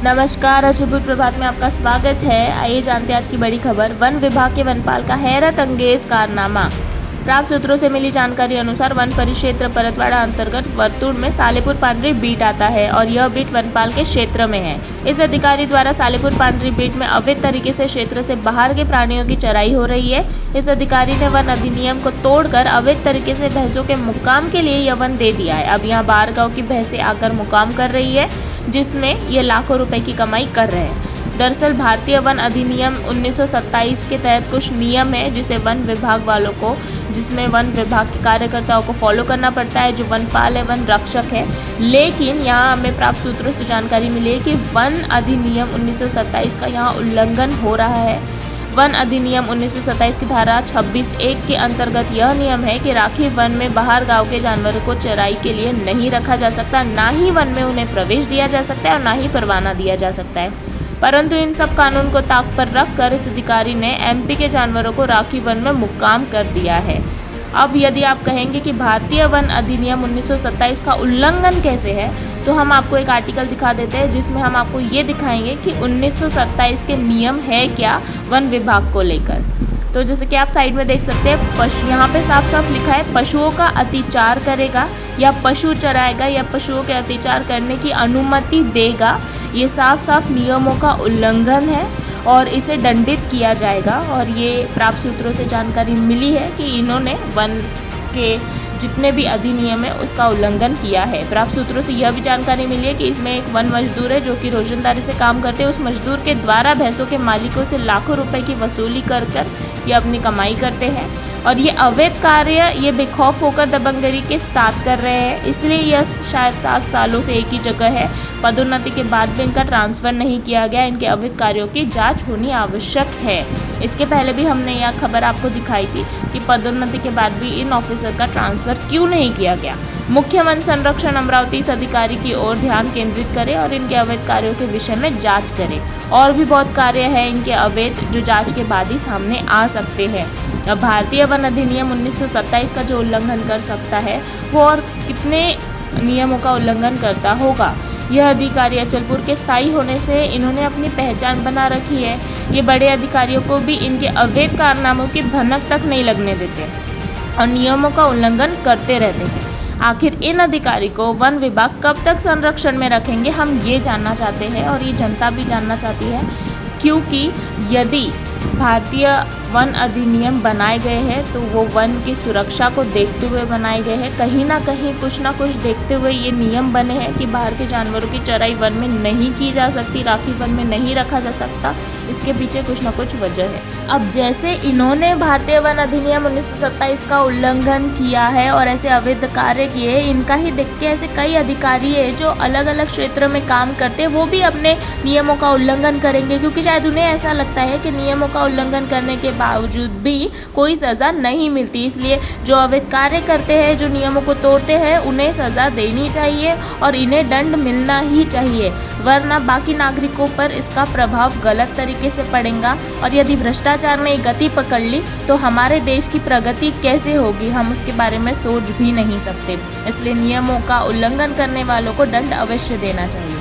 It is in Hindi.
नमस्कार, अशुभ प्रभात में आपका स्वागत है। आइए जानते हैं आज की बड़ी खबर। वन विभाग के वनपाल का हैरत अंगेज कारनामा। प्राप्त सूत्रों से मिली जानकारी अनुसार वन परिक्षेत्र परतवाड़ा अंतर्गत वर्तुड़ में सालेपुर पांडरी बीट आता है और यह बीट वनपाल के क्षेत्र में है। इस अधिकारी द्वारा सालेपुर पांडरी बीट में अवैध तरीके से क्षेत्र से बाहर के प्राणियों की चराई हो रही है। इस अधिकारी ने वन अधिनियम को तोड़कर अवैध तरीके से भैंसों के मुक्काम के लिए यह वन दे दिया है। अब यहाँ बाहर गाँव की भैंसें आकर मुक्काम कर रही है, जिसमें ये लाखों रुपए की कमाई कर रहे हैं। दरअसल भारतीय वन अधिनियम 1927 के तहत कुछ नियम है जिसे वन विभाग वालों को, जिसमें वन विभाग के कार्यकर्ताओं को फॉलो करना पड़ता है, जो वनपाल है, वन रक्षक है। लेकिन यहाँ हमें प्राप्त सूत्रों से जानकारी मिली है कि वन अधिनियम 1927 का यहाँ उल्लंघन हो रहा है। वन अधिनियम 1927 की धारा 26(1) के अंतर्गत यह नियम है कि राखी वन में बाहर गांव के जानवरों को चराई के लिए नहीं रखा जा सकता, ना ही वन में उन्हें प्रवेश दिया जा सकता है और ना ही परवाना दिया जा सकता है। परंतु इन सब कानून को ताक पर रखकर इस अधिकारी ने एमपी के जानवरों को राखी वन में मुक्काम कर दिया है। अब यदि आप कहेंगे कि भारतीय वन अधिनियम 1927 का उल्लंघन कैसे है, तो हम आपको एक आर्टिकल दिखा देते हैं जिसमें हम आपको ये दिखाएंगे कि 1927 के नियम है क्या वन विभाग को लेकर। तो जैसे कि आप साइड में देख सकते हैं, यहाँ पे साफ साफ लिखा है पशुओं का अतिचार करेगा या पशु चराएगा या पशुओं के अतिचार करने की अनुमति देगा। ये साफ साफ नियमों का उल्लंघन है और इसे दंडित किया जाएगा। और ये प्राप्त सूत्रों से जानकारी मिली है कि इन्होंने वन के जितने भी अधिनियम है उसका उल्लंघन किया है। प्राप्त सूत्रों से यह भी जानकारी मिली है कि इसमें एक वन मजदूर है जो कि रोजंदारी से काम करते हैं। उस मजदूर के द्वारा भैंसों के मालिकों से लाखों रुपए की वसूली कर ये अपनी कमाई करते हैं और ये अवैध कार्य ये बेखौफ होकर दबंगगिरी के साथ कर रहे हैं। इसलिए यह शायद 7 सालों से एक ही जगह है। पदोन्नति के बाद भी इनका ट्रांसफ़र नहीं किया गया। इनके अवैध कार्यों की जांच होनी आवश्यक है। इसके पहले भी हमने यह खबर आपको दिखाई थी कि पदोन्नति के बाद भी इन ऑफिसर का ट्रांसफ़र क्यों नहीं किया गया। मुख्य वन संरक्षण अमरावती इस अधिकारी की ओर ध्यान केंद्रित करे और इनके अवैध कार्यों के विषय में जाँच करे। और भी बहुत कार्य है इनके अवैध जो जाँच के बाद ही सामने आ सकते हैं। अब भारतीय वन अधिनियम 1927 का जो उल्लंघन कर सकता है वो और कितने नियमों का उल्लंघन करता होगा। यह अधिकारी अचलपुर के स्थायी होने से इन्होंने अपनी पहचान बना रखी है। ये बड़े अधिकारियों को भी इनके अवैध कारनामों की भनक तक नहीं लगने देते और नियमों का उल्लंघन करते रहते हैं। आखिर इन अधिकारी को वन विभाग कब तक संरक्षण में रखेंगे, हम ये जानना चाहते हैं और ये जनता भी जानना चाहती है। क्योंकि यदि भारतीय वन अधिनियम बनाए गए हैं तो वो वन की सुरक्षा को देखते हुए बनाए गए हैं। कहीं ना कहीं कुछ ना कुछ देखते हुए ये नियम बने हैं कि बाहर के जानवरों की चराई वन में नहीं की जा सकती, राखी वन में नहीं रखा जा सकता। इसके पीछे कुछ ना कुछ वजह है। अब जैसे इन्होंने भारतीय वन अधिनियम 1927 का उल्लंघन किया है और ऐसे अवैध कार्य किए, इनका ही देख के ऐसे कई अधिकारी है जो अलग अलग क्षेत्र में काम करते हैं, वो भी अपने नियमों का उल्लंघन करेंगे क्योंकि शायद उन्हें ऐसा लगता है कि नियमों का उल्लंघन करने के बावजूद भी कोई सज़ा नहीं मिलती। इसलिए जो अवैध कार्य करते हैं, जो नियमों को तोड़ते हैं, उन्हें सज़ा देनी चाहिए और इन्हें दंड मिलना ही चाहिए, वरना बाकी नागरिकों पर इसका प्रभाव गलत तरीके से पड़ेगा। और यदि भ्रष्टाचार ने गति पकड़ ली तो हमारे देश की प्रगति कैसे होगी, हम उसके बारे में सोच भी नहीं सकते। इसलिए नियमों का उल्लंघन करने वालों को दंड अवश्य देना चाहिए।